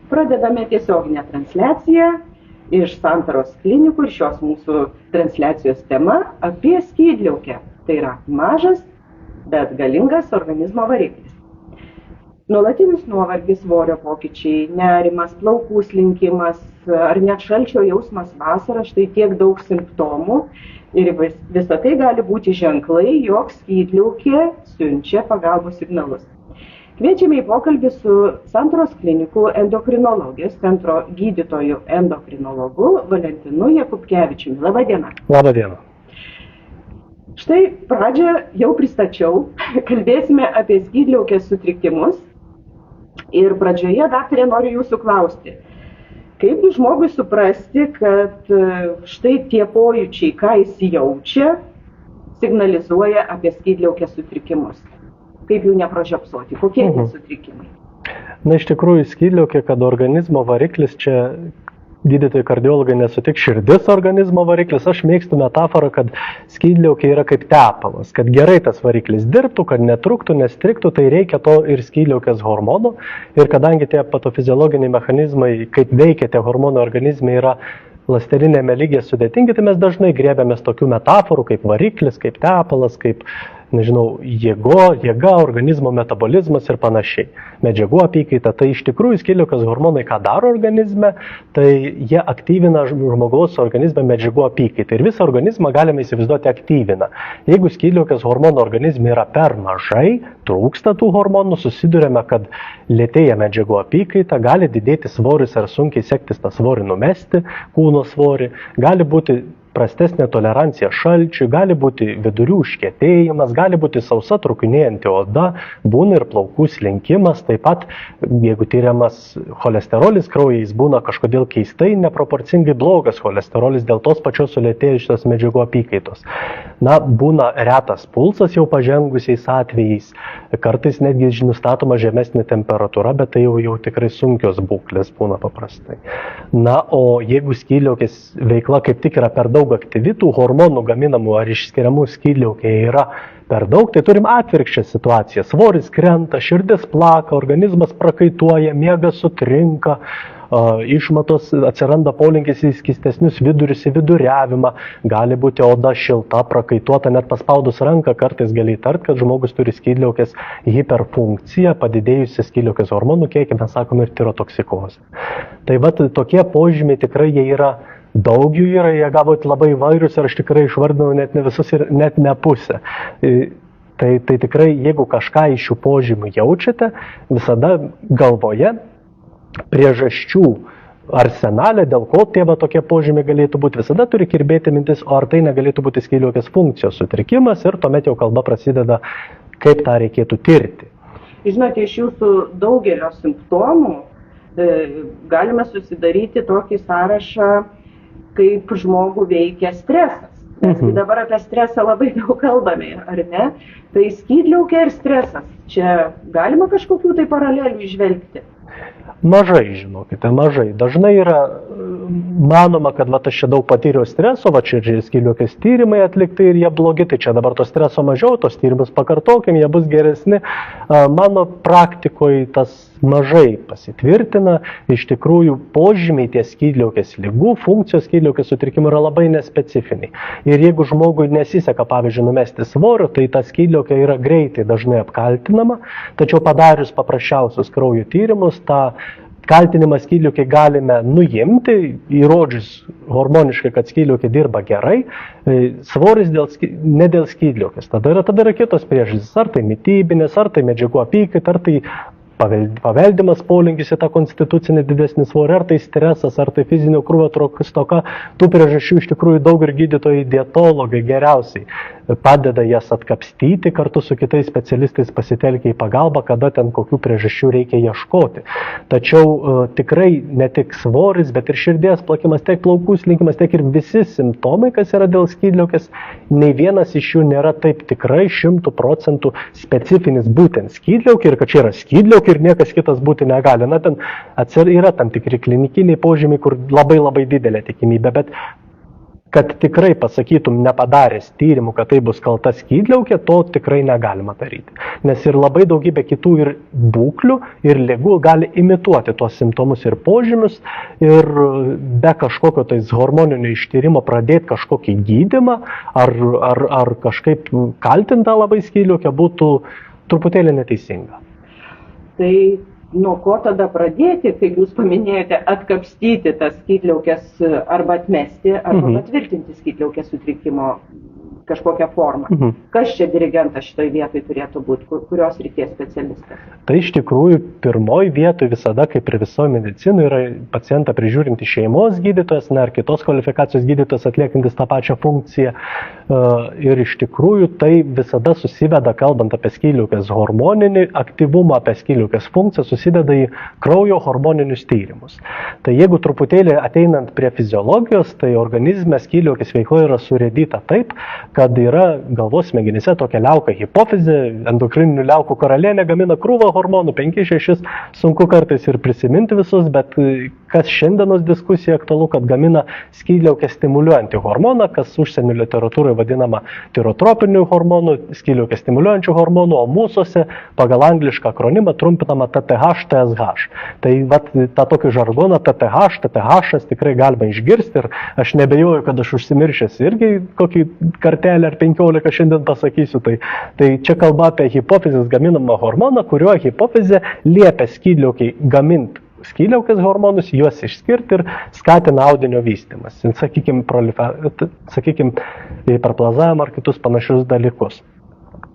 Pradedame tiesioginę transliaciją iš Santaros klinikų ir šios mūsų transliacijos tema apie skydliaukę. Tai yra mažas, bet galingas organizmo variklis. Nuolatinis nuovargis, svorio pokyčiai, nerimas, plaukų slinkimas ar net šalčio jausmas vasarą, štai tiek daug simptomų ir visa tai gali būti ženklai, jog skydliaukė siunčia pagalbos signalus. Kviečiame į pokalbį su Santaros klinikų endokrinologijos centro gydytoju endokrinologu Valentinu Jakubkevičiumi. Labą dieną. Labą dieną. Štai pradžią jau pristačiau, kalbėsime apie skydliaukės sutrikimus. Ir pradžioje, daktarė, noriu jūsų klausti, kaip žmogui suprasti, kad štai tie pojūčiai, ką jis jaučia, signalizuoja apie skydliaukės sutrikimus? Kaip jų nepražiopsoti? Kokie tie sutrikimai? Na, iš tikrųjų, skydliaukė, kad organizmo variklis, čia gydytojai kardiologai nesutiks, širdis organizmo variklis. Aš mėgstu metaforą, kad skydliaukė yra kaip tepalas, kad gerai tas variklis dirbtų, kad netruktų, nestriktų, tai reikia to ir skydliaukės hormonų. Ir kadangi tie patofiziologiniai mechanizmai, kaip veikia tie hormonų organizme, yra ląstelinėme lygyje sudėtingi, tai mes dažnai griebiamės tokių metaforų kaip variklis, kaip tepalas, kaip, nežinau, jėga, organizmo metabolizmas ir panašiai. Medžiagų apykaita. Tai iš tikrųjų skydliaukės hormonai ką daro organizme, tai jie aktyvina žmogaus organizme medžiagų apykaitą. Ir visą organizmą galime įsivaizduoti aktyvina. Jeigu skydliaukės hormonų organizme yra per mažai, trūksta tų hormonų, susidurėme, kad lėtėja medžiagų apykaita, gali didėti svoris ar sunkiai sektis tą svorį numesti, kūno svorį, gali būti prastesnė tolerancija šalčiui, gali būti vidurių užkietėjimas, gali būti sausa trūkinėjanti oda, būna ir plaukų slinkimas, taip pat jeigu tyriamas cholesterolis kraujyje, jis būna kažkodėl keistai, neproporcingai blogas cholesterolis dėl tos pačios sulėtėjusios medžiagų apykaitos. Na, būna retas pulsas jau pažengusiais atvejais, kartais netgi nustatoma žemesnė temperatūra, bet tai jau tikrai sunkios būklės būna paprastai. Na, o jeigu skydliaukės veikla kaip tik yra per daug aktyvi, tų hormonų gaminamų ar išskiriamų skydliaukėje yra per daug, tai turim atvirkščią situaciją. Svoris krenta, širdis plaka, organizmas prakaituoja, miegas sutrinka, išmatos atsiranda polinkis į skystesnius vidurius, į viduriavimą, gali būti oda šilta, prakaituota, net paspaudus ranką kartais gali įtart, kad žmogus turi skydliaukės hiperfunkciją, padidėjusi skydliaukės hormonų kiekį, mes sakome, ir tirotoksikozę. Tai vat tokie požymiai tikrai jie yra. Daug jų yra, jie gavote labai įvairius ir aš tikrai išvardinau net ne visus ir net ne pusę. Tai tikrai, jeigu kažką iš šių požymių jaučiate, visada galvoje priežasčių arsenalė, dėl ko tie tokie požymiai galėtų būti, visada turi kirbėti mintis, o ar tai negalėtų būti skydliaukės funkcijos sutrikimas ir tuomet jau kalba prasideda, kaip tą reikėtų tirti. Žinote, iš jūsų daugelio simptomų galime susidaryti tokį sąrašą, kaip žmogų veikia stresas. Mes dabar apie stresą labai daug kalbame, ar ne? Tai skydliaukė ir stresas. Čia galima kažkokių tai paralelių įžvelgti? Mažai, žinokite, mažai. Dažnai yra manoma, kad aš čia daug patyriau streso, čia skydliaukės tyrimai atlikti ir jie blogi, tai čia dabar to streso mažiau, tos tyrimus pakartokim, jie bus geresni. Mano praktikoje tas mažai pasitvirtina. Iš tikrųjų, požymiai tie skydliaukės ligų, funkcijos skydliaukės sutrikimų yra labai nespecifiniai. Ir jeigu žmogui nesiseka, pavyzdžiui, numesti svorio, tai ta skydliaukė yra greitai dažnai apkaltinama, tačiau padarius paprasčiausius kraujo tyrimus, tą kaltinimą skydliaukė galime nuimti, įrodžius hormoniškai, kad skydliaukė dirba gerai, svoris ne dėl skydliaukės. Tada yra kitos priežastys, ar tai mitybinės, ar tai medžiagų apykaita, ar tai paveldimas polinkis į tą konstitucinį didesnį svorį, ar tai stresas, ar tai fizinio krūvio stoka. Tų priežasčių iš tikrųjų daug ir gydytojai dietologai geriausiai padeda jas atkapstyti, kartu su kitais specialistais pasitelkia į pagalbą, kada ten kokių priežasčių reikia ieškoti. Tačiau tikrai ne tik svoris, bet ir širdies plakimas, tiek plaukų slinkimas, tiek ir visi simptomai, kas yra dėl skydliaukės, nei vienas iš jų nėra taip tikrai 100% specifinis būtent skydliaukė ir kad čia yra skydliaukė ir niekas kitas būti negali. Na, ten yra tam tikri klinikiniai požymiai, kur labai didelė tikimybė, bet kad tikrai pasakytum nepadaręs tyrimų, kad tai bus kalta skydliaukė, to tikrai negalima daryti. Nes ir labai daugybė kitų ir būklių, ir ligų gali imituoti tuos simptomus ir požymius ir be kažkokio tais hormoninio ištyrimo pradėti kažkokį gydymą ar kažkaip kaltintą labai skydliaukę būtų truputėlį neteisinga. Tai nuo ko tada pradėti, kaip jūs paminėjote, atkapstyti tas skydliaukės arba atmesti, arba patvirtinti skydliaukės sutrikimo kažkokią formą. Kas čia dirigentas šitoj vietoj turėtų būti, kurios srities specialistas? Tai iš tikrųjų pirmoj vietoj visada, kaip ir visoje medicinoje, yra pacientą prižiūrinti šeimos gydytojas, ar kitos kvalifikacijos gydytojas atliekantis tą pačią funkciją. Ir iš tikrųjų tai visada susideda, kalbant apie skydliaukės hormoninį aktyvumą, apie skydliaukės funkciją, susideda į kraujo hormoninius tyrimus. Tai jeigu truputėlį ateinant prie fiziologijos, tai organizme skydliaukės veikla yra surėdyta taip, kad yra galvos smegenyse tokia liauka hipofizė, endokrininių liaukų karalienė gamina krūvą hormonų, 5-6, sunku kartais ir prisiminti visus, bet kas šiandienos diskusija aktualu, kad gamina skydliaukę stimuliuojantį hormoną, kas užsienio literatūroje vadinama tirotropiniu hormonu, skydliaukę stimuliuojančiu hormonu, o mūsuose pagal anglišką akronimą trumpinama TTH, TSH. Tai tą tokį žargoną TTH tikrai galima išgirsti ir aš nebejoju, kad aš užsimiršęs irgi kokį kartelį ar 15 šiandien pasakysiu. Tai čia kalba apie hipofizės gaminamą hormoną, kuriuo hipofizė liepia skydliaukiai gaminti skydliaukės hormonus, juos išskirti ir skatina audinio vystymas. Sakykime, hiperplazavimą ar kitus panašius dalykus.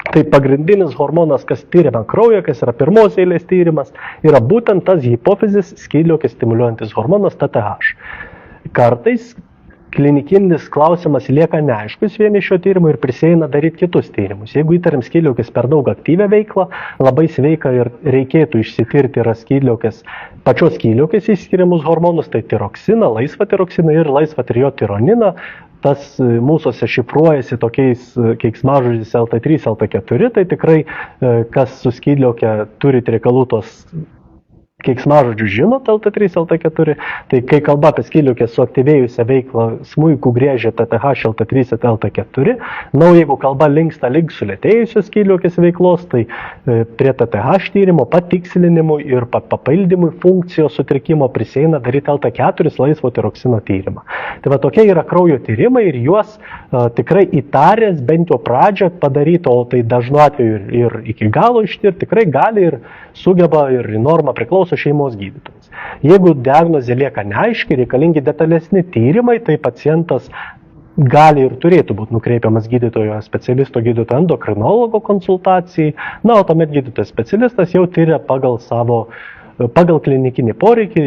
Tai pagrindinis hormonas, kas tyriama kraujo, kas yra pirmos eilės tyrimas, yra būtent tas hipofizės skydliaukės stimuliuojantis hormonas TTH. Kartais klinikinis klausimas lieka neaiškus vieni šio tyrimo ir prisieina daryti kitus tyrimus. Jeigu įtariam skydliaukės per daug aktyvią veiklą, labai sveika ir reikėtų išsitirti yra pačios skydliaukės išskiriamus hormonus, tai tiroksiną, laisvą tiroksiną ir laisvą triotironiną. Tas mūsuose šifruojasi tokiais keiksmažodžiais LT3, LT4, tai tikrai kas su skydliauke turi reikalų tos keiksmažodžių žinot LT3, LT4, tai kai kalba apie skydliaukę suaktyvėjusią veiklą smuikų griežia TTH, LT3 ir LT4, jeigu kalba linksta link sulėtėjusios skydliaukės veiklos, tai prie TTH tyrimo patikslinimų ir papildymų funkcijos sutrikimo prisieina daryti LT4 laisvo tiroksino tyrimą. Tai tokie yra kraujo tyrimai ir juos tikrai įtaręs bent jau pradžią padaryti, o tai dažnu atveju ir iki galo ištirti tikrai gali ir sugeba ir į normą priklauso šeimos gydytojas. Jeigu diagnozė lieka neaiški, reikalingi detalesni tyrimai, tai pacientas gali ir turėtų būti nukreipiamas gydytojo specialisto gydytojo endokrinologo konsultacijai, o tuomet gydytojas specialistas jau tyria pagal klinikinį poreikį,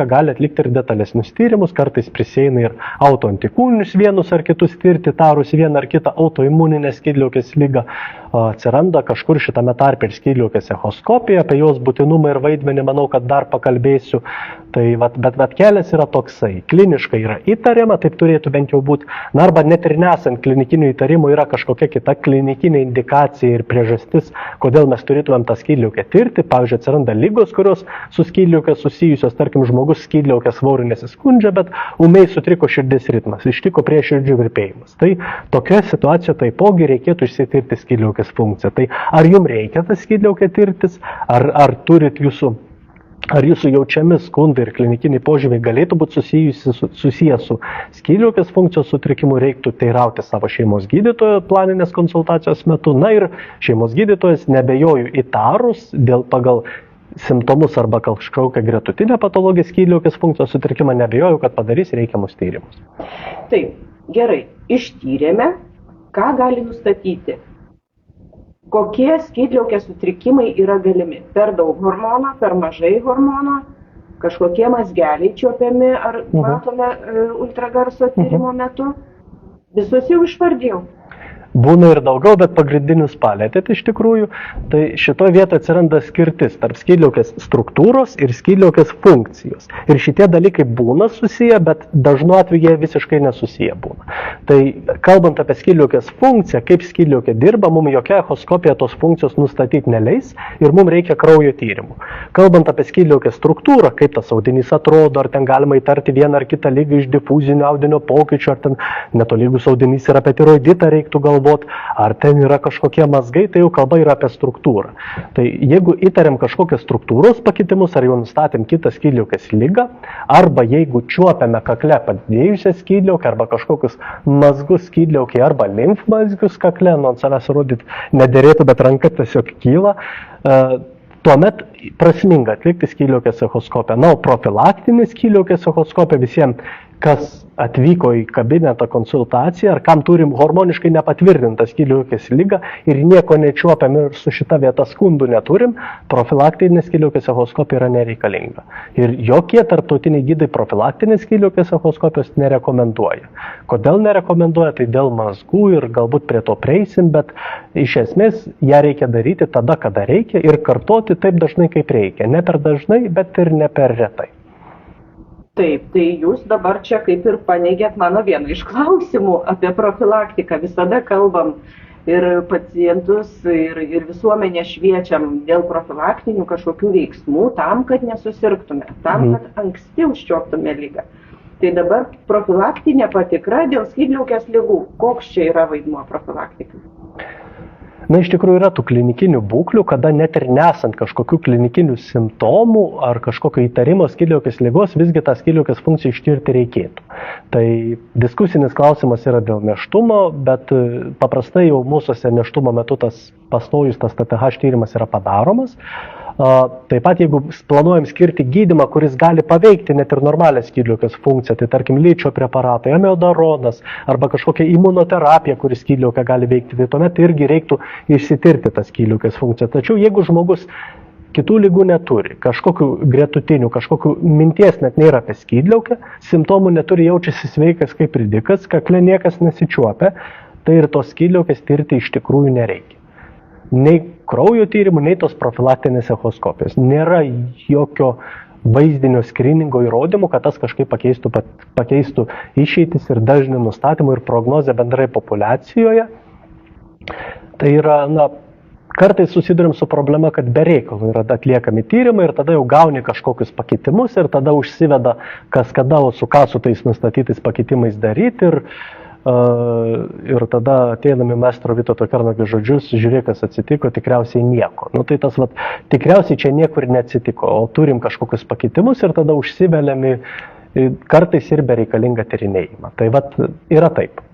gali atlikti ir detalesnius tyrimus, kartais prisieina ir autoantikūninius vienus ar kitus tirti, tarus vieną ar kitą autoimuninę skydliaukės ligą. Atsiranda kažkur šitame tarpe ir skydliaukės echoskopija, apie jos būtinumą ir vaidmenį, manau, kad dar pakalbėsiu. Bet kelias yra toksai. Kliniškai yra įtariama, taip turėtų bent jau būti, arba net ir nesant klinikinių įtarimų yra kažkokia kita klinikinė indikacija ir priežastis, kodėl mes turėtumėm tą skydliaukę tirti. Pavyzdžiui, atsiranda ligos, kurios su skydliauke susijusios, tarkim, žmogus skydliaukės svoriu nesiskundžia, bet ūmiai sutriko širdies ritmas, ištiko prieširdžių virpėjimas. Tai tokioje situacijoje taipogi reikėtų išsitirti skydliaukės funkciją. Tai ar jums reikia tą skydliaukę tirtis, ar turit jūsų jaučiami skundai ir klinikiniai požymiai galėtų būti susiję su skydliaukės funkcijos sutrikimu, reiktų teirauti savo šeimos gydytojo planinės konsultacijos metu. Ir šeimos gydytojas, nebejoju, įtarus pagal simptomus arba kažkokią gretutinę patologiją skydliaukės funkcijos sutrikimą, nebejoju, kad padarys reikiamus tyrimus. Taip, gerai, ištyrėme, ką gali nustatyti? Kokie skydliaukės sutrikimai yra galimi? Per daug hormono, per mažai hormono, kažkokie mazgeliai čiuopiami, ar matome ultragarso tyrimo metu? Visus jau išvardėjau. būna ir daugiau, bet pagrindinius palėtėt iš tikrųjų. Tai šitoje vietoje atsiranda skirtis tarp skydliaukės struktūros ir skydliaukės funkcijos. Ir šitie dalykai būna susiję, bet dažnu atveju jie visiškai nesusiję būna. Tai kalbant apie skydliaukės funkciją, kaip skydliaukė dirba, mums jokia echoskopija tos funkcijos nustatyti neleis ir mums reikia kraujo tyrimų. Kalbant apie skydliaukės struktūrą, kaip tas audinys atrodo, ar ten galima įtarti vieną ar kitą ligą iš difuzinio audinio pokyčio, ar ten netolygus audinys yra apie tiroiditą reiktų galvoti, ar ten yra kažkokie mazgai, tai jau kalba yra apie struktūrą. Tai jeigu įtariam kažkokios struktūros pakitimus, ar jau nustatėm kitą skydliaukės ligą, arba jeigu čiuopiame kakle padidėjusią skydliaukę, arba kažkokius mazgus skydliaukė, arba limfmazgius kakle, nu ant savęs rodyti nederėtų, bet ranka tiesiog kyla, tuomet prasminga atlikti skydliaukės echoskopiją. Na, o profilaktinė skydliaukės echoskopija visiems, kas atvyko į kabinetą konsultaciją, ar kam turim hormoniškai nepatvirtintą skydliaukės ligą ir nieko nečiuopiam ir su šita vieta skundų neturim, profilaktinė skydliaukės echoskopija yra nereikalinga. Ir jokie tarptautiniai gydai profilaktinės skydliaukės echoskopijos nerekomenduoja. Kodėl nerekomenduoja? Tai dėl mazgų ir galbūt prie to prieisim, bet iš esmės ją reikia daryti tada, kada reikia ir kartoti taip dažnai, kaip reikia. Ne per dažnai, bet ir ne per retai. Taip, tai jūs dabar čia kaip ir paneigėt mano vieną iš klausimų apie profilaktiką. Visada kalbam ir pacientus, ir visuomenę šviečiam dėl profilaktinių kažkokių veiksmų tam, kad nesusirgtume, tam, kad anksti užčiuoptume ligą. Tai dabar profilaktinė patikra dėl skydliaukės ligų. Koks čia yra vaidmuo profilaktikai? Na, iš tikrųjų yra tų klinikinių būklių, kada net ir nesant kažkokių klinikinių simptomų ar kažkokio įtarimo skydliaukės ligos, visgi tą skydliaukės funkciją ištirti reikėtų. Tai diskusinis klausimas yra dėl nėštumo, bet paprastai jau mūsųse nėštumo metu tas pastojus, tas TTH tyrimas yra padaromas. Taip pat, jeigu planuojam skirti gydymą, kuris gali paveikti net ir normalią skydliaukės funkciją, tai tarkim ličio preparatai, amiodaronas arba kažkokia imunoterapija, kuri skydliaukę gali veikti, tai tuomet irgi reiktų išsitirti tą skydliaukės funkciją. Tačiau jeigu žmogus kitų ligų neturi, kažkokių gretutinių, kažkokių minties net nėra apie skydliaukę, simptomų neturi, jaučiasi sveikas kaip ridikas, kakle niekas nesičiuopia, tai ir tos skydliaukės tirti iš tikrųjų nereikia. Nei kraujo tyrimų, nei tos profilaktinės echoskopijos. Nėra jokio vaizdinio skriningo įrodymų, kad tas kažkaip pakeistų išeitis ir dažnį nustatymų ir prognozę bendrai populiacijoje. Tai yra, kartais susidurim su problema, kad be reikalų yra atliekami tyrimai ir tada jau gauni kažkokius pakitimus ir tada užsiveda kas kada, o su ką su tais nustatytais pakitimais daryti ir tada ateinami maestro Vytauto Kernagio žodžius, žiūrėk, kas atsitiko, tikriausiai nieko. Tai tas tikriausiai čia niekur neatsitiko, o turim kažkokius pakitimus ir tada užsiveliami kartais ir bereikalingą tyrinėjimą. Tai yra taip.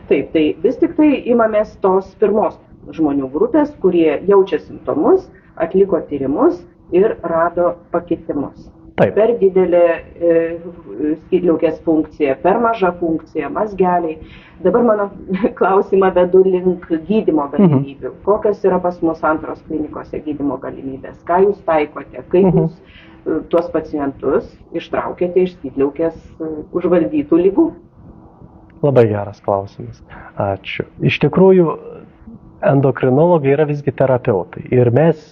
Taip, tai vis tik tai imamės tos pirmos žmonių grupės, kurie jaučia simptomus, atliko tyrimus ir rado pakitimus. Taip. Per didelė skydliaukės funkcija, per maža funkcija, mazgeliai. Dabar mano klausimą vedu link gydymo galimybių. Kokios yra pas mus antros klinikose gydymo galimybės? Ką jūs taikote? Kaip jūs tuos pacientus ištraukėte iš skydliaukės užvaldytų ligų? Labai geras klausimas. Ačiū. Iš tikrųjų, endokrinologai yra visgi terapeutai ir mes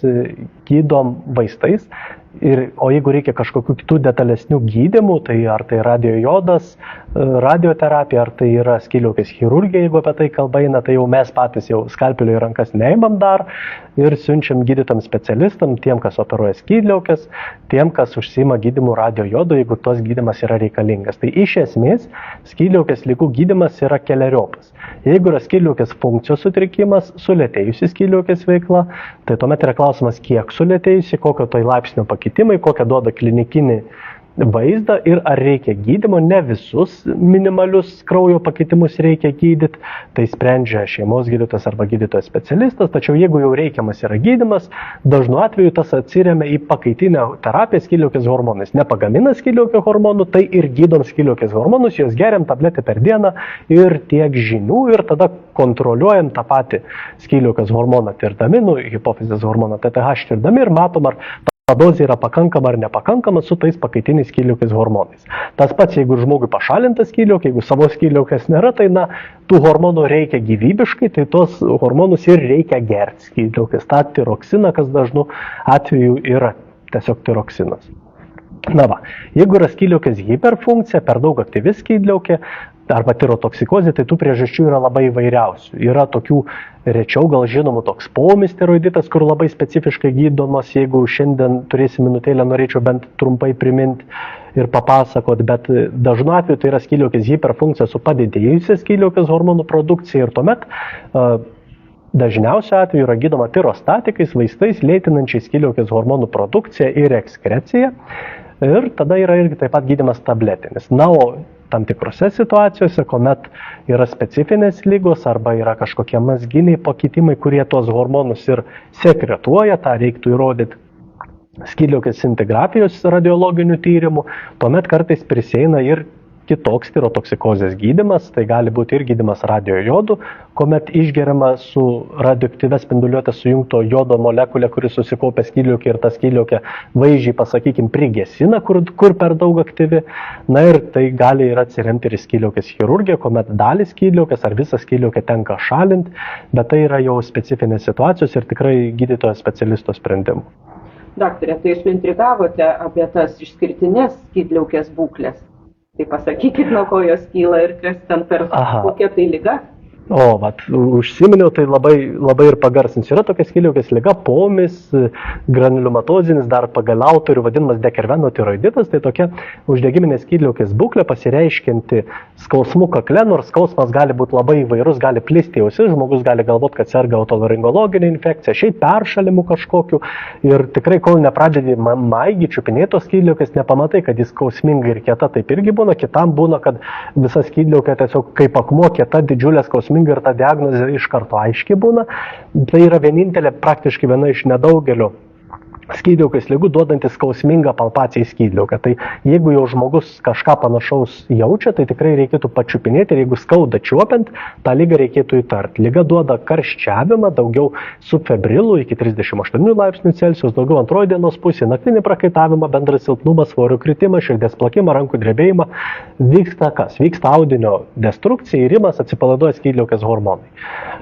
gydom vaistais. O jeigu reikia kažkokių kitų detalesnių gydymų, tai ar tai radiojodas, radioterapija, ar tai yra skydliaukės chirurgija, jeigu apie tai kalba eina, tai jau mes patys jau skalpelio į rankas neimam dar ir siunčiam gydytam specialistam, tiem, kas operuoja skydliaukės, tiem, kas užsiima gydymu radiojodu, jeigu tos gydymas yra reikalingas. Tai iš esmės skydliaukės ligų gydymas yra keleriopas. Jeigu yra skydliaukės funkcijos sutrikimas, sulėtėjusi skydliaukės veikla, tai tuomet yra klausimas, kiek sulėtėjusi, kokio tai laipsnio pakitimai, kokią duoda klinikinį vaizdą ir ar reikia gydymo. Ne visus minimalius kraujo pakitimus reikia gydyti, tai sprendžia šeimos gydytojas arba gydytojas specialistas, tačiau jeigu jau reikiamas yra gydymas, dažnu atveju tas atsiremia į pakaitinę terapiją skydliaukės hormonais. Nepagamina skydliaukės hormonų, tai ir gydom skydliaukės hormonus, juos geriam tabletę per dieną ir tiek žinių ir tada kontroliuojam tą patį skydliaukės hormoną tirdami, hipofizės hormoną TTH tirdami ir matom, ar dozė yra pakankama ar nepakankama su tais pakaitiniais skydliaukės hormonais. Tas pats, jeigu žmogui pašalintas skydliaukė, jeigu savo skydliaukės nėra, tai tų hormonų reikia gyvybiškai, tai tos hormonus ir reikia gerti skydliaukės. Ta tiroksiną, kas dažnu atveju yra tiesiog tiroksinas. Jeigu yra skydliaukės hiperfunkcija, per daug aktyvi skydliaukė arba tirotoksikozė, tai tų priežasčių yra labai įvairiausių. Yra tokių rečiau gal žinomų toks pomisteroiditas, kur labai specifiškai gydomas, jeigu šiandien turėsim minutėlę, norėčiau bent trumpai priminti ir papasakot, bet dažnu atveju tai yra skydliaukės hiperfunkcija su padidėjusia skydliaukės hormonų produkcija ir tuomet dažniausiu atveju yra gydoma tirostatikais, vaistais lėtinančiais skydliaukės hormonų produkciją ir ekskreciją. Ir tada yra irgi taip pat gydymas tabletinis. O tam tikrose situacijose, kuomet yra specifinės ligos arba yra kažkokie mazginiai pakitimai, kurie tuos hormonus ir sekretuoja, tą reiktų įrodyti skydliaukės scintigrafijos radiologinių tyrimų, tuomet kartais prisieina ir kitoks tirotoksikozės gydymas, tai gali būti ir gydymas radiojodu, kuomet išgeriama su radioaktyvia spinduliuote sujungto jodo molekulė, kuris susikaupia skydliaukė ir ta skydliaukė vaizdžiai, pasakykim, prigesina, kur per daug aktyvi. Ir tai gali ir atsiremti ir skydliaukės chirurgija, kuomet dalį skydliaukės ar visą skydliaukę tenka šalinti, bet tai yra jau specifinės situacijos ir tikrai gydytojo specialisto sprendimų. Daktare, tai jūs intrigavote apie tas išskirtinės skydliaukės būklės. Tai pasakykit, nuo ko jos kyla ir kas ten per kokia tai liga? Užsiminiau, tai labai ir pagarsinsiu. Yra tokia skydliaukės liga, pomis, granuliomatozinis, dar pagal autorių vadinamas Dekerveno tiroiditas, tai tokia uždegiminė skydliaukės būklė pasireiškianti skausmu kakle, nors skausmas gali būti labai įvairus, gali plisti į ausis, žmogus gali galvoti, kad serga otolaringologinė infekcija, šiaip peršalimu kažkokiu ir tikrai, kol nepradedi maigi čiupinėtos skydliaukės, nepamatai, kad jis skausminga ir kieta, taip irgi būna, kitam būna, kad visa skydliaukė tiesiog kaip akmuo kieta, didžiulė skausminga ir ta diagnozė iš karto aiški būna. Tai yra vienintelė, praktiškai viena iš nedaugelio skydliaukės ligų duodantis skausmingą palpaciją į skydliaukę. Tai jeigu jau žmogus kažką panašaus jaučia, tai tikrai reikėtų pačiupinėti ir jeigu skauda čiuopiant, tą ligą reikėtų įtarti. Liga duoda karščiavimą, daugiau subfebrilų iki 38 laipsnių Celsijaus, daugiau antroji dienos pusė, naktinį prakaitavimą, bendrą silpnumą, svorio kritimą, širdies plakimą, rankų drebėjimą. Vyksta kas? Vyksta audinio destrukcija, irimas, atsipalaiduoja skydliaukės hormonai.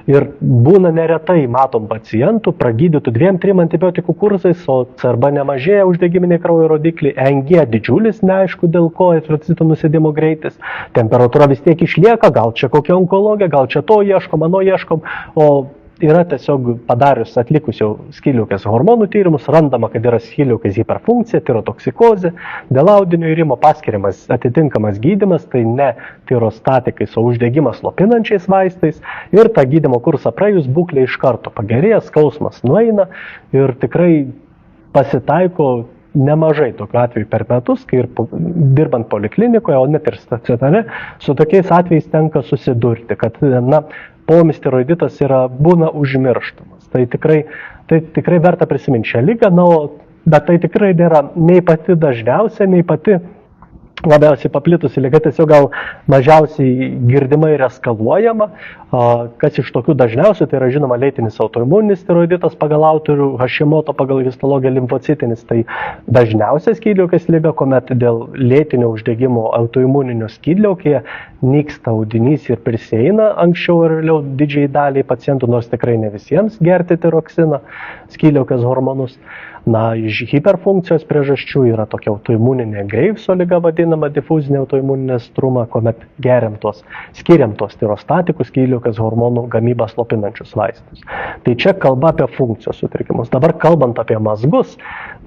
Ir būna neretai, matom pacientų, pragydytų 2-3 antibiotikų kursais, o CRB nemažėja uždegiminiai kraujo rodikliai, ENG didžiulis, neaišku dėl ko, eritrocitų nusidimo greitis, temperatūra vis tiek išlieka, gal čia kokia onkologija, gal čia to ieškom, ano ieškom, o yra tiesiog padarius, atlikus jau skydliaukės hormonų tyrimus, randama, kad yra skydliaukės hiperfunkcija, tirotoksikozė, dėl audinio irimo paskiriamas atitinkamas gydymas, tai ne tirostatikais, o uždegimas slopinančiais vaistais ir tą gydymo kursą praėjus būklė iš karto pagerėja, skausmas nueina ir tikrai pasitaiko nemažai tokių atvejų per metus, kai ir dirbant poliklinikoje, o net ir stacionare, su tokiais atvejais tenka susidurti, kad pomisteroiditas būna užmirštamas. Tai tikrai verta prisiminti šią ligą, bet tai tikrai nėra nei pati dažniausia, nei pati labiausiai paplitusi liga, tiesiog gal mažiausiai girdima ir eskaluojama. Kas iš tokių dažniausių, tai yra žinoma lėtinis autoimuninis tiroiditas pagal autorių, Hashimoto pagal histologiją limfocitinis, tai dažniausia skydliaukės liga, kuomet dėl lėtinio uždegimo autoimuninio skydliaukėje nyksta audinys ir prisieina anksčiau ir vėliau didžiai daliai pacientų, nors tikrai ne visiems gerti tiroksiną, skydliaukės hormonus. Iš hiperfunkcijos priežasčių yra tokia autoimuninė Graveso liga vadinama, difuzinė autoimuninė struma, kuomet skiriam tos tirostatikus, skydliaukės hormonų gamybą slopinančius vaistus. Tai čia kalba apie funkcijos sutrikimus. Dabar kalbant apie mazgus,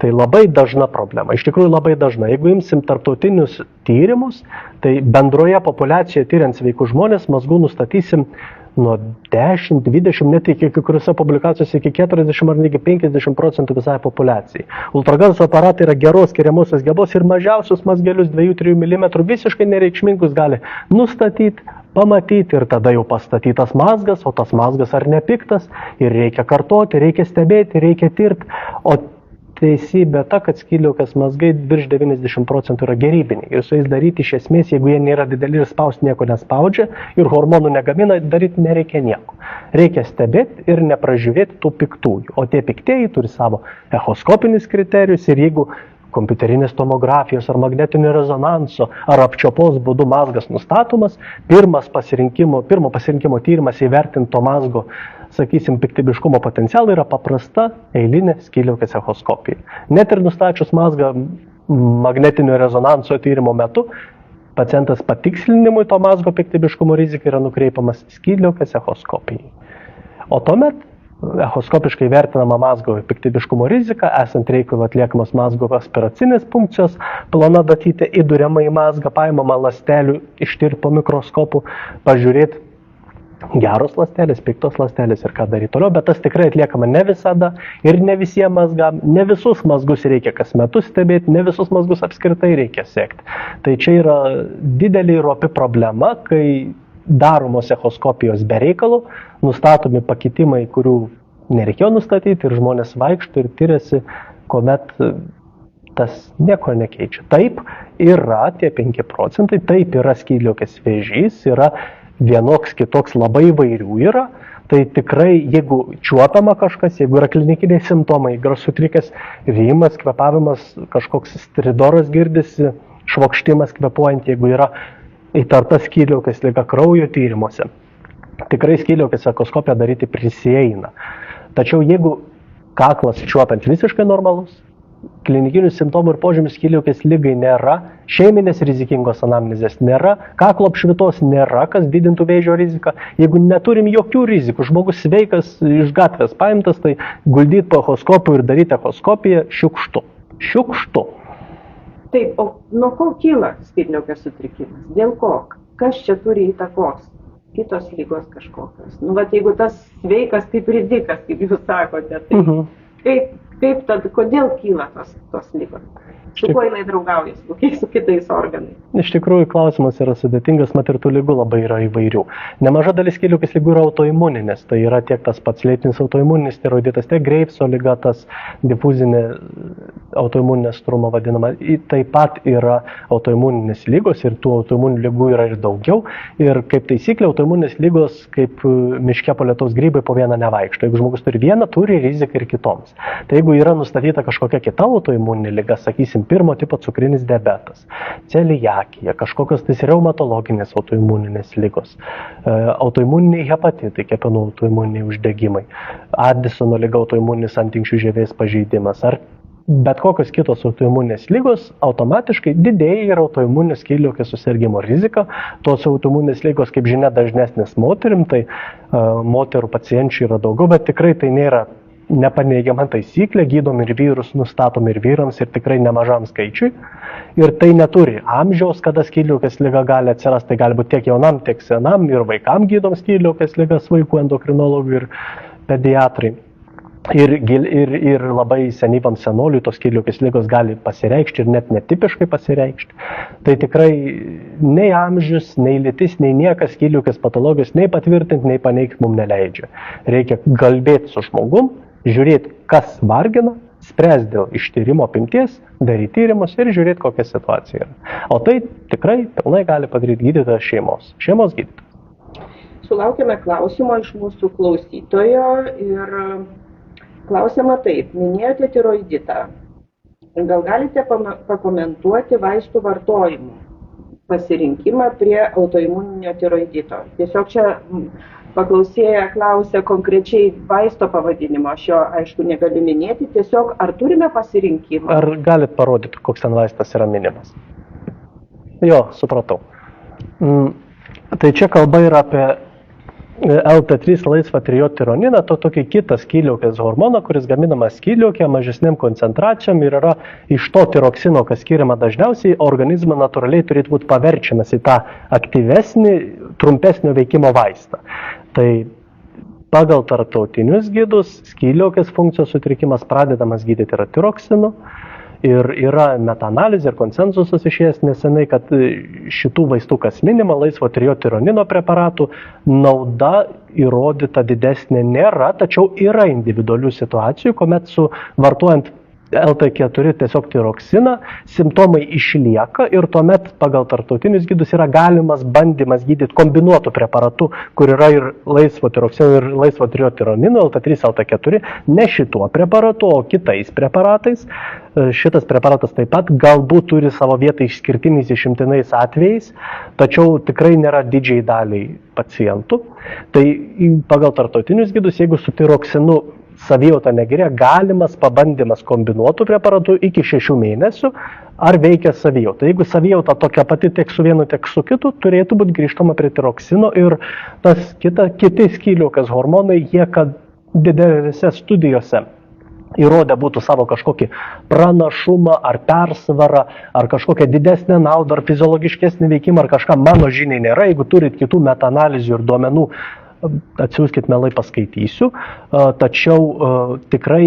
tai labai dažna problema. Iš tikrųjų labai dažna. Jeigu imsim tarptautinius tyrimus, tai bendroje populiacijoje tyriant sveikus žmonės, mazgų nustatysim nuo 10, 20, net iki kuriuose publikacijose iki 40 ar netgi 50% visai populiacijai. Ultragarso aparatai yra geros skiriamosios gebos ir mažiausius mazgelius 2-3 mm visiškai nereikšmingus gali nustatyti, pamatyti ir tada jau pastatytas mazgas, o tas mazgas ar nepiktas ir reikia kartoti, reikia stebėti, reikia tirti. O teisybė ta, kad skydliaukės mazgai virš 90% yra gerybiniai. Ir su jais daryti iš esmės, jeigu jie nėra dideli ir spausti nieko nespaudžia ir hormonų negamina, daryti nereikia nieko. Reikia stebėti ir nepražiūrėti tų piktųjų. O tie piktieji turi savo echoskopinius kriterijus ir jeigu kompiuterinės tomografijos ar magnetinio rezonanso ar apčiopos būdu mazgas nustatomas, pirmo pasirinkimo tyrimas įvertinti to mazgo, sakysim, piktybiškumo potencialą yra paprasta eilinė skydliaukės echoskopija. Net ir nustačius mazgą magnetinio rezonanso tyrimo metu, pacientas patikslinimui to mazgo piktybiškumo rizika yra nukreipiamas skydliaukės echoskopijai. O tuomet echoskopiškai vertinama mazgo piktybiškumo rizika, esant reikalui atliekamos mazgo aspiracinės funkcijos, plona datytė įduriama į mazgą, paimama ląstelių, ištirti po mikroskopu, pažiūrėti geros ląstelės, piktos ląstelės ir ką daryti toliau, bet tas tikrai atliekama ne visada ir ne visiems mazgam, ne visus mazgus reikia kas metus stebėti, ne visus mazgus apskritai reikia sekti. Tai čia yra didelė ir opi problema, kai daromos echoskopijos be reikalų, nustatomi pakitimai, kurių nereikėjo nustatyti ir žmonės vaikšto ir tyriasi, kuomet tas nieko nekeičia. Taip yra tie 5%, taip yra skydliaukės vėžys, yra vienoks kitoks labai įvairių yra, tai tikrai jeigu čiuopama kažkas, jeigu yra klinikiniai simptomai, yra sutrikęs rymas, kvėpavimas, kažkoks stridoras girdisi, švokštimas kvėpuojant, jeigu yra įtarta skydliaukės liga kraujo tyrimuose. Tikrai skydliaukės echoskopiją daryti prisieina. Tačiau jeigu kaklas čiuopiant visiškai normalus, klinikinių simptomų ir požymių skydliaukės ligai nėra, šeiminės rizikingos anamnezės nėra, kaklo apšvitos nėra, kas didintų vėžio riziką. Jeigu neturim jokių rizikų, žmogus sveikas iš gatvės paimtas, tai guldyti po echoskopu ir daryti echoskopiją šiukštu. Šiukštu. Taip, o nuo ko kyla skydliaukės sutrikimas? Dėl ko? Kas čia turi įtakos? Kitos lygos kažkokios. Vat jeigu tas sveikas kaip ridikas, kaip jūs sakote, tai kaip tad, kodėl kyla tos lygos? Su kuo jinai draugauja, su kitais organais? Iš tikrųjų, klausimas yra sudėtingas, mat ir tų lygų labai yra įvairių. Nemaža dalis skydliaukės lygų yra autoimuninės, tai yra tiek tas pats lėtinis autoimuninis tiroiditas, tiek Graveso liga, tas difuzinė autoimuninė struma vadinama. Taip pat yra autoimuninės lygos ir tų autoimuninių lygų yra ir daugiau. Ir kaip taisyklė, autoimuninės lygos, kaip miške po lietaus grybai, po vieną nevaikšto. Jeigu žmogus turi vieną, turi riziką ir kitoms. Tai jeigu yra nustatyta kažkokia kita autoimuninė liga, sakysim, pirmo tipo cukrinis diabetas, celiakija, kažkokios tais reumatologinės autoimuninės ligos, autoimuniniai hepatitai, kepenų autoimuniniai uždegimai, Addisono liga, autoimuninis antinksčių žievės pažeidimas, ar bet kokios kitos autoimuninės ligos, automatiškai didėja ir autoimuninės skydliaukės susirgimo rizika. Tos autoimuninės ligos, kaip žinia, dažnesnės moterim, tai moterų pacienčių yra daugiau, bet tikrai tai nėra nepaneigiama taisyklė, gydom ir vyrus, nustatom ir vyrams ir tikrai nemažam skaičiui. Ir tai neturi amžiaus, kada skydliaukės liga gali atsirasti, tai gali būti tiek jaunam, tiek senam ir vaikam gydom skydliaukės ligas, vaikų endokrinologų ir pediatrai. Ir labai senyvam senoliui tos skydliaukės ligos gali pasireikšti ir net netipiškai pasireikšti. Tai tikrai nei amžius, nei lytis, nei niekas skydliaukės patologijos nei patvirtinti, nei paneigti mums neleidžia. Reikia kalbėti su žmogum, žiūrėti, kas vargina, spręsti dėl ištyrimo apimties, daryti tyrimus ir žiūrėti, kokia situacija yra. O tai tikrai pilnai gali padaryti gydytojas šeimos gydytojas. Sulaukėme klausimo iš mūsų klausytojo ir klausiama taip, minėjote tiroiditą. Gal galite pakomentuoti vaistų vartojimą, pasirinkimą prie autoimuninio tiroidito? Tiesiog čia paklausėja klausia konkrečiai vaisto pavadinimo, aš jo aišku negaliu minėti, tiesiog ar turime pasirinkimą? Ar galit parodyti, koks ten vaistas yra minimas? Jo, supratau. Tai čia kalba yra apie LT3 laisvą trijotironiną, to tokį kitą skydliaukės hormoną, kuris gaminamas skydliaukėje mažesniam koncentracijom ir yra iš to tiroksino, kas skiriama dažniausiai, organizmą natūraliai turėtų būti paverčiamas į tą aktyvesnį, trumpesnio veikimo vaistą. Tai pagal tarptautinius gydus skydliaukės funkcijos sutrikimas pradedamas gydyti yra tiroksinu. Ir yra metaanalizė ir konsensusas išėjęs nesenai, kad šitų vaistų, kas minima, laisvo trijotironino preparatų, nauda įrodyta didesnė nėra, tačiau yra individualių situacijų, kuomet vartojant LT4 tiesiog tiroksiną, simptomai išlieka ir tuomet pagal tarptautinius gydus yra galimas bandymas gydyti kombinuotų preparatų, kur yra ir laisvo tiroksino ir laisvo triotironino, LT3, LT4, ne šituo preparatu, o kitais preparatais. Šitas preparatas taip pat galbūt turi savo vietą išskirtiniais išimtinais atvejais, tačiau tikrai nėra didžiai daliai pacientų. Tai pagal tarptautinius gydus, jeigu su tiroksinu savijauta negerėja, galimas pabandymas kombinuotų preparatų iki 6 mėnesių, ar veikia savijauta. Jeigu savijauta tokia pati tiek su vienu, tiek su kitu, turėtų būti grįžtama prie tiroksino ir tas kiti skydliaukės hormonai, jie kad didelėse studijose įrodę būtų savo kažkokį pranašumą ar persvarą, ar kažkokią didesnę naudą, ar fiziologiškesnį veikimą, ar kažką mano žiniai nėra. Jeigu turit kitų metaanalizių ir duomenų, atsiųskit, mielai paskaitysiu, tačiau tikrai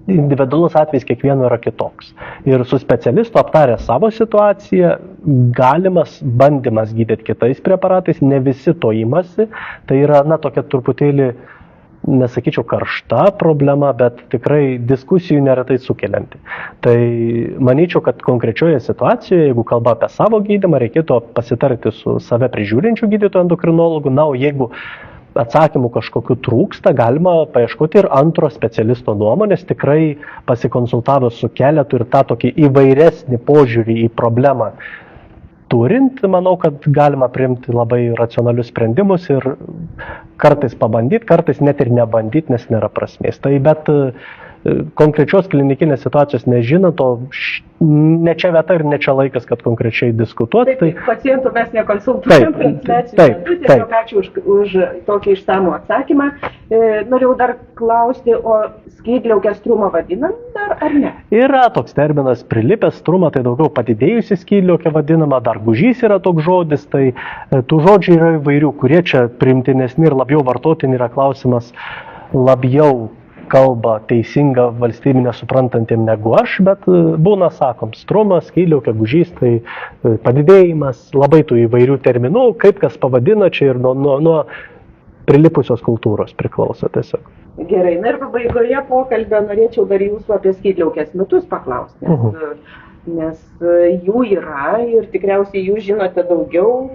individualus atvejs kiekvieno yra kitoks. Ir su specialistu aptarę savo situaciją, galimas bandymas gydyti kitais preparatais, ne visi to imasi, tai yra, tokia truputėlį, nesakyčiau karšta problema, bet tikrai diskusijų neretai sukelianti. Tai manyčiau, kad konkrečioje situacijoje, jeigu kalba apie savo gydymą, reikėtų pasitarti su save prižiūrinčiu gydytoju endokrinologu, o jeigu atsakymų kažkokiu trūksta, galima paieškoti ir antro specialisto nuomonės, tikrai pasikonsultavus su keletu ir tą tokį įvairesnį požiūrį į problemą turint, manau, kad galima priimti labai racionalius sprendimus ir kartais pabandyti, kartais net ir nebandyti, nes nėra prasmės. Tai bet konkrečios klinikinės situacijos nežinant, ne čia vieta ir ne čia laikas, kad konkrečiai diskutuoti. Taip, pacientų mes nekonsultuojam transliacijų metu, tiesiog ačiū už tokį išsamų atsakymą. Norėjau dar klausti, o skydliaukės trumą vadinam dar ar ne? Yra toks terminas prilipęs trumą, tai daugiau padidėjusi skydliaukė vadinama, dar gužys yra toks žodis, tai tų žodžių yra įvairių, kurie čia priimtinesni ir labiau vartotini, yra klausimas labiau kalba teisinga valstybinė suprantantiem negu aš, bet būna, sakom, strumas, skydliaukė, gužys, tai padidėjimas, labai tų įvairių terminų, kaip kas pavadina, čia ir nuo prilipusios kultūros priklauso tiesiog. Gerai, na ir pabaigoje pokalbio norėčiau dar jūsų apie skydliaukės mitus paklausti, nes jų yra ir tikriausiai jūs žinote daugiau.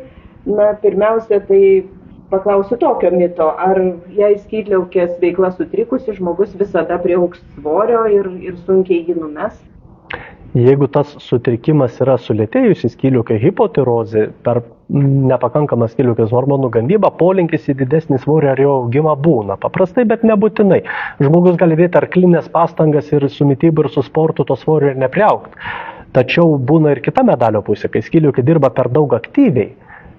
Na, pirmiausia, tai paklausiu tokio mito, ar jei skydliaukės veikla sutrikusi, žmogus visada priaugs svorio ir sunkiai jį numes? Jeigu tas sutrikimas yra sulėtėjusi skydliaukė hipotirozė, per nepakankamą skydliaukės hormonų gamybą, polinkis į didesnį svorį ar jo augimą būna. Paprastai, bet nebūtinai. Žmogus gali dėti arklinės pastangas ir su mityba ir su sportu to svorio ir nepriaugti. Tačiau būna ir kita medalio pusė, kai skydliaukė dirba per daug aktyviai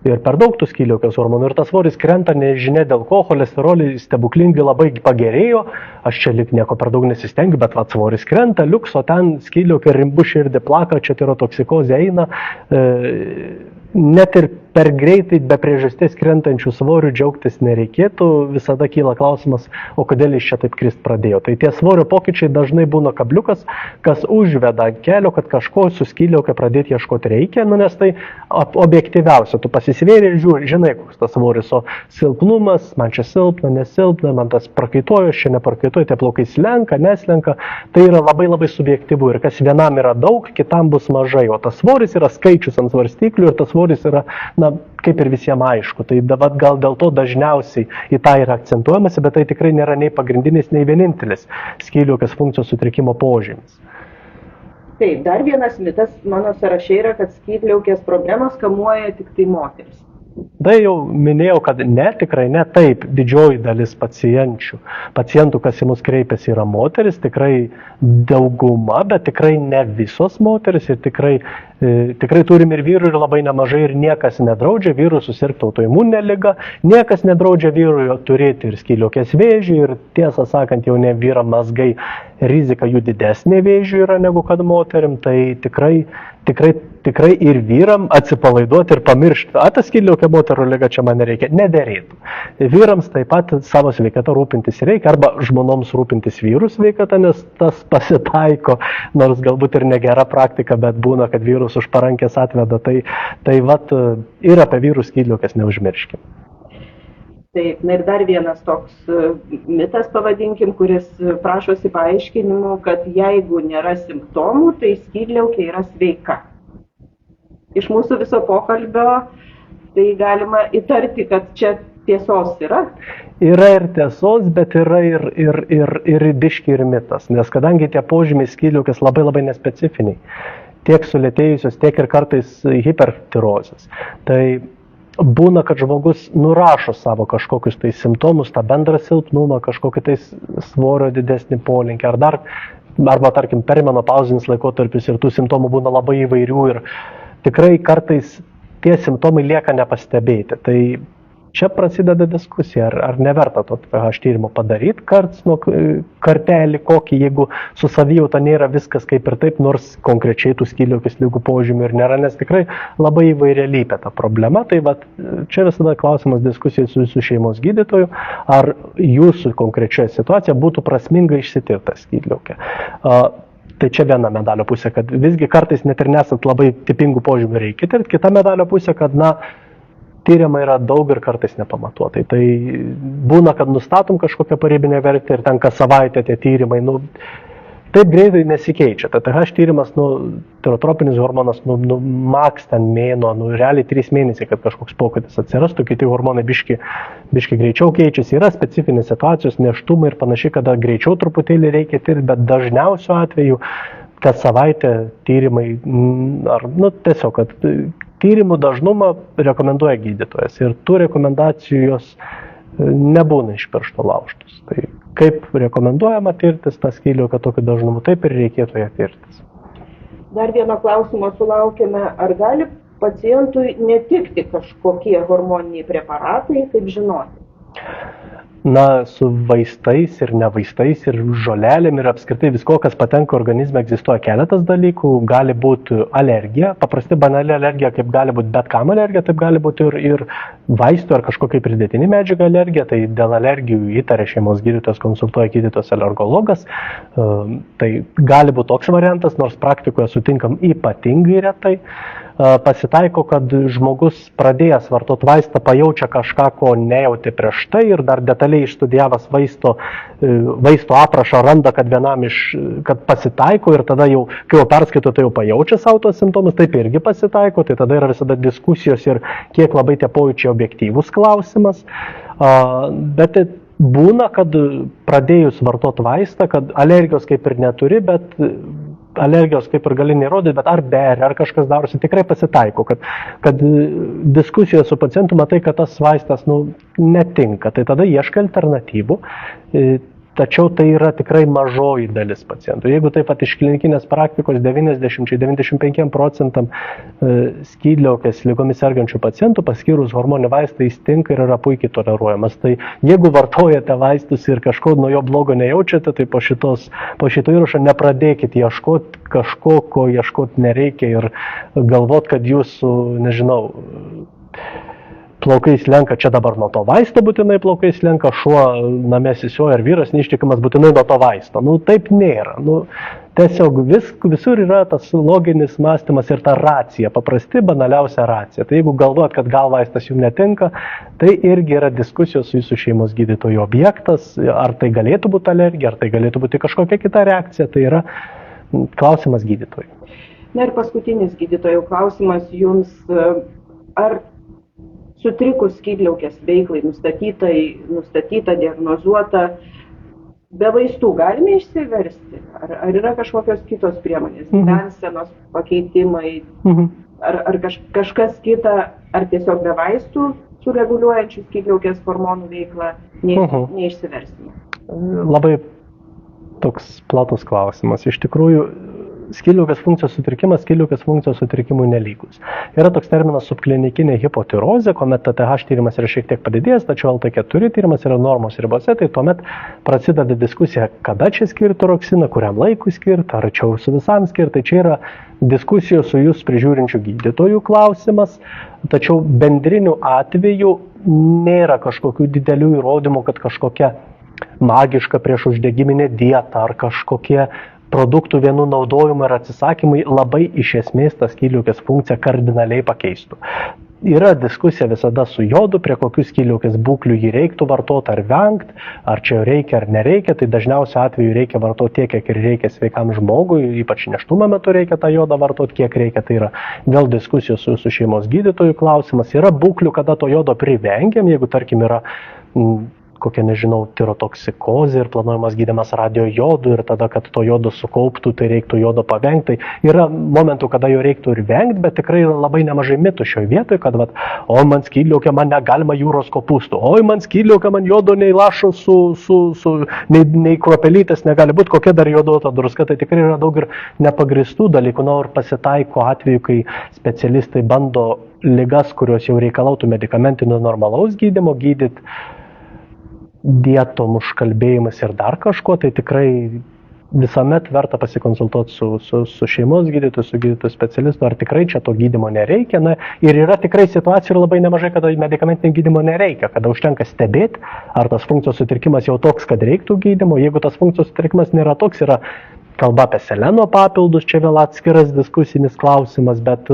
ir per daug tų skydliaukės hormonų ir tas svoris krenta, nežinia dėl ko, cholesteroliai stebuklingai labai pagerėjo, aš čia lyg nieko per daug nesistengiu, bet svoris krenta, liuks, o ten skydliaukė rimbu širdį plaka, čia tirotoksikozė eina, net ir per greitai be priežasties krentančių svorių džiaugtis nereikėtų, visada kyla klausimas, o kodėl jis čia taip krist pradėjo. Tai tie svorio pokyčiai dažnai būna kabliukas, kas užveda ant kelio, kad kažko su skydliaukė pradėti ieškoti reikia, nes tai objektyviausia, tu pasisvėri ir žiūri, žinai, koks tas svoris, o silpnumas, man čia silpna, nesilpna, man tas prakaituoja, čia neprakaituoja, tie plaukai slenka, neslenka, tai yra labai labai subjektyvu ir kas vienam yra daug, kitam bus mažai, o tas svoris yra skaičius ant svarstyklių ir tas svoris yra, kaip ir visiems aišku. Tai dabar gal dėl to dažniausiai į tą yra akcentuojamasi, bet tai tikrai nėra nei pagrindinis, nei vienintelis skydliaukės funkcijos sutrikimo požymis. Taip, dar vienas mitas mano sąraše yra, kad skydliaukės problemos kamuoja tik tai moteris. Tai jau minėjau, kad ne, tikrai ne, taip, didžioji dalis pacientų, kas į mus kreipiasi, yra moteris, tikrai dauguma, bet tikrai ne visos moteris ir tikrai turim ir vyrų ir labai nemažai ir niekas nedraudžia vyrui susirgti autoimuninę ligą, niekas nedraudžia vyrui turėti ir skydliaukės vėžį ir tiesą sakant, jauniem vyram mazgai rizika jų didesnė vėžių yra negu kad moterim, tai tikrai ir vyram atsipalaiduoti ir pamiršti, tas skydliaukė moterų liga čia man nereikia, nederėtų. Vyrams taip pat savo sveikatą rūpintis reikia, arba žmonoms rūpintis vyrų sveikatą, nes tas pasitaiko, nors galbūt ir negera praktika, bet būna, kad vyrus už parankės atveda, tai vat ir apie vyrų skydliaukės neužmirškim. Taip, na ir dar vienas toks mitas, pavadinkim, kuris prašosi paaiškinimų, kad jeigu nėra simptomų, tai skydliaukė yra sveika. Iš mūsų viso pokalbio tai galima įtarti, kad čia tiesos yra. Yra ir tiesos, bet yra ir biški ir mitas, nes kadangi tie požymiai skydliaukės labai nespecifiniai, tiek sulėtėjusios, tiek ir kartais hipertirozės. Tai būna, kad žmogus nurašo savo kažkokius tai simptomus, tą bendrą silpnumą, kažkokį tai svorio didesnį polinkį, arba tarkim perimenopauzinius laikotarpius ir tų simptomų būna labai įvairių ir tikrai kartais tie simptomai lieka nepastebėti. Tai čia prasideda diskusija, ar neverta to pH tyrimo padaryti kartelį kokį, jeigu su savijauta nėra viskas kaip ir taip, nors konkrečiai tų skydliaukės ligų požymių ir nėra, nes tikrai labai įvairialypė ta problema. Tai čia visada klausimas diskusijai su visų šeimos gydytoju, ar jūsų konkrečioje situacijoje būtų prasminga išsitirta skydliaukė. Tai čia viena medalio pusė, kad visgi kartais net ir nesant labai tipingų požymių reikia tirti, kita medalio pusė, kad tyrimai yra daug ir kartais nepamatuotai. Tai būna, kad nustatom kažkokią paribinę vertę ir ten kas savaitę tie tyrimai, taip greitai nesikeičia. Tai pH tyrimas, tirotropinis hormonas, maks ten mėnuo, realiai 3 mėnesiai, kad kažkoks pokytis atsirastų, kiti hormonai biški greičiau keičiasi. Yra specifinės situacijos, nėštumai ir panašiai, kada greičiau truputėlį reikia tirti, bet dažniausiu atveju kas savaitę tyrimai, tiesiog, kad tyrimų dažnumą rekomenduoja gydytojas ir tų rekomendacijų jos nebūna iš piršto laužtos. Tai kaip rekomenduojama tirtis tą skydliaukę tokiu dažnumu, taip ir reikėtų ją tirtis. Dar vieno klausimo sulaukėme, ar gali pacientui netikti kažkokie hormoniniai preparatai, kaip žinoti? Su vaistais ir ne vaistais ir žolelėm ir apskritai visko, kas patenka organizme, egzistuoja keletas dalykų. Gali būti alergija, paprasti banali alergija, kaip gali būti bet kam alergija, taip gali būti ir vaistų ar kažkokia pridėtinė medžiaga alergija. Tai dėl alergijų įtarė šeimos gydytojas, konsultuoja gydytojas alergologas. Tai gali būti toks variantas, nors praktikoje sutinkam ypatingai retai. Pasitaiko, kad žmogus pradėjęs vartoti vaistą pajaučia kažką, ko nejautė prieš tai ir dar detaliai išstudijavęs vaisto aprašą randa, kad pasitaiko ir tada jau, kai jau perskaito, tai jau pajaučia savo tos simptomus, taip irgi pasitaiko, tai tada yra visada diskusijos ir kiek labai tie pojūčiai objektyvus klausimas. Bet būna, kad pradėjus vartoti vaistą, kad alergijos kaip ir neturi, bet alergijos kaip ir gali nerodyti, bet ar beria, ar kažkas darosi, tikrai pasitaiko, kad diskusijoje su pacientu matai, kad tas vaistas netinka, tai tada ieškai alternatyvų, tačiau tai yra tikrai mažoji dalis pacientų. Jeigu taip pat iš klinikinės praktikos 90-95% skydliaukės ligomis sergančių pacientų paskyrus hormoninį vaistą jis tinka ir yra puikiai toleruojamas. Tai jeigu vartojate vaistus ir kažko nuo jo blogo nejaučiate, tai po šito įrašo nepradėkit ieškoti kažko, ko ieškoti nereikia ir galvot, kad jūsų, plaukai slenka, čia dabar nuo to vaisto būtinai plaukai slenka, šuo namie sisioja ir vyras neištikimas būtinai nuo to vaisto. Taip nėra. Tiesiog visur yra tas loginis mąstymas ir ta racija, paprasti banaliausia racija. Tai jeigu galvojat, kad gal vaistas jums netinka, tai irgi yra diskusijos su jūsų šeimos gydytojo objektas, ar tai galėtų būti alergija, ar tai galėtų būti kažkokia kita reakcija, tai yra klausimas gydytojui. Na ir paskutinis gydytojų klausimas jums, ar sutrikus skydliaukės veiklai nustatyta, diagnozuota, be vaistų galime išsiversti? Ar yra kažkokios kitos priemonės, gyvensenos pakeitimai, ar kažkas kita, ar tiesiog be vaistų sureguliuojančių skydliaukės hormonų veiklą neišsiversime? Labai toks platus klausimas. Iš tikrųjų, skydliaukės funkcijos sutrikimas skydliaukės funkcijos sutrikimui nelygus. Yra toks terminas subklinikinė hipotirozė, kuomet TTH tyrimas yra šiek tiek padidėjęs, tačiau LT4 tyrimas yra normos ribose, tai tuomet prasideda diskusija, kada čia skirti roksiną, kuriam laikui skirti, ar čia su visam skirti. Tai čia yra diskusijos su jūs prižiūrinčių gydytojų klausimas, tačiau bendriniu atveju nėra kažkokių didelių įrodymų, kad kažkokia magiška priešuždegiminė dieta ar kažkokie produktų vienų naudojimai ir atsisakymai labai iš esmės tą skydliaukės funkciją kardinaliai pakeistų. yra diskusija visada su jodu, prie kokių skydliaukės būklių jį reiktų vartoti ar vengti, ar čia reikia ar nereikia. Tai dažniausiu atveju reikia vartoti tiek, kiek ir reikia sveikam žmogui, ypač nėštumo metu reikia tą jodą vartoti, kiek reikia. Tai yra vėl diskusijos su šeimos gydytojų klausimas. Yra būklių, kada to jodo privengiam, jeigu tarkim yra kokia, nežinau, tirotoksikozė ir planuojamas gydymas radiojodu ir tada, kad to jodo sukauptų, tai reiktų jodo pavengti. Tai yra momentų, kada jo reiktų ir vengti, bet tikrai labai nemažai mitų šioje vietoje, kad oi man skydliaukė, man negalima jūros kopūstų, oi man skydliaukė, man jodo nei lašo nei kruopelytės negali būti, kokia dar jodota druska. Tai tikrai yra daug ir nepagristų dalykų. Ir pasitaiko atveju, kai specialistai bando ligas, kurios jau reikalautų medikamentinio normalaus gydymo, gydyti dietom, užkalbėjimas ir dar kažko, tai tikrai visuomet verta pasikonsultuoti su šeimos gydytoju, su gydytoju specialistu, ar tikrai čia to gydymo nereikia. Ir yra tikrai situacijų labai nemažai, kada medikamentinio gydymo nereikia, kada užtenka stebėti, ar tas funkcijos sutrikimas jau toks, kad reiktų gydymo. Jeigu tas funkcijos sutrikimas nėra toks, yra kalba apie seleno papildus, čia vėl atskiras diskusinis klausimas, bet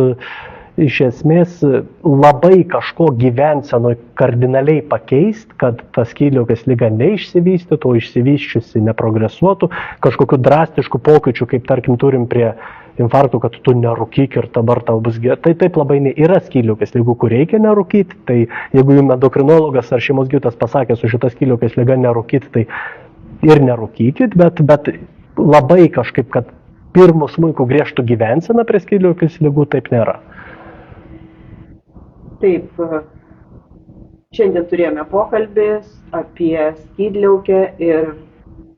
iš esmės labai kažko gyvensenoj kardinaliai pakeisti, kad ta skydliaukės liga neišsivystytų, o išsivysčiusi neprogresuotų, kažkokių drastiškų pokyčių, kaip tarkim turim prie infarktų, kad tu nerūkyk ir dabar tau bus gerai. Tai taip labai yra skydliaukės ligų, kur reikia nerūkyti. Tai jeigu jums endokrinologas ar šeimos gydytojas pasakė su šita skydliaukės liga nerūkyti, tai ir nerūkykit, bet labai kažkaip, kad pirmų smuikų griežtų gyvenseną prie skydliaukės ligų, taip nėra. Taip, šiandien turėjome pokalbį apie skydliaukę ir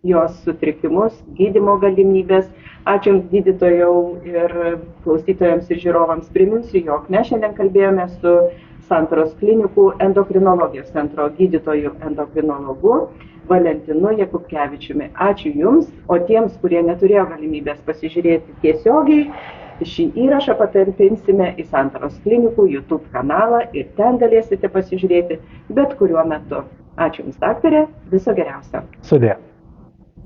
jos sutrikimus, gydymo galimybės. Ačiū Jums, gydytojau, ir klausytojams ir žiūrovams priminsiu, jog mes šiandien kalbėjome su Santaros klinikų endokrinologijos centro gydytoju endokrinologu Valentinu Jakubkevičiumi. Ačiū Jums, o tiems, kurie neturėjo galimybės pasižiūrėti tiesiogiai, šį įrašą patalpinsime į Santaros klinikų YouTube kanalą ir ten galėsite pasižiūrėti bet kuriuo metu. Ačiū Jums, daktarė, viso geriausio. Sudie.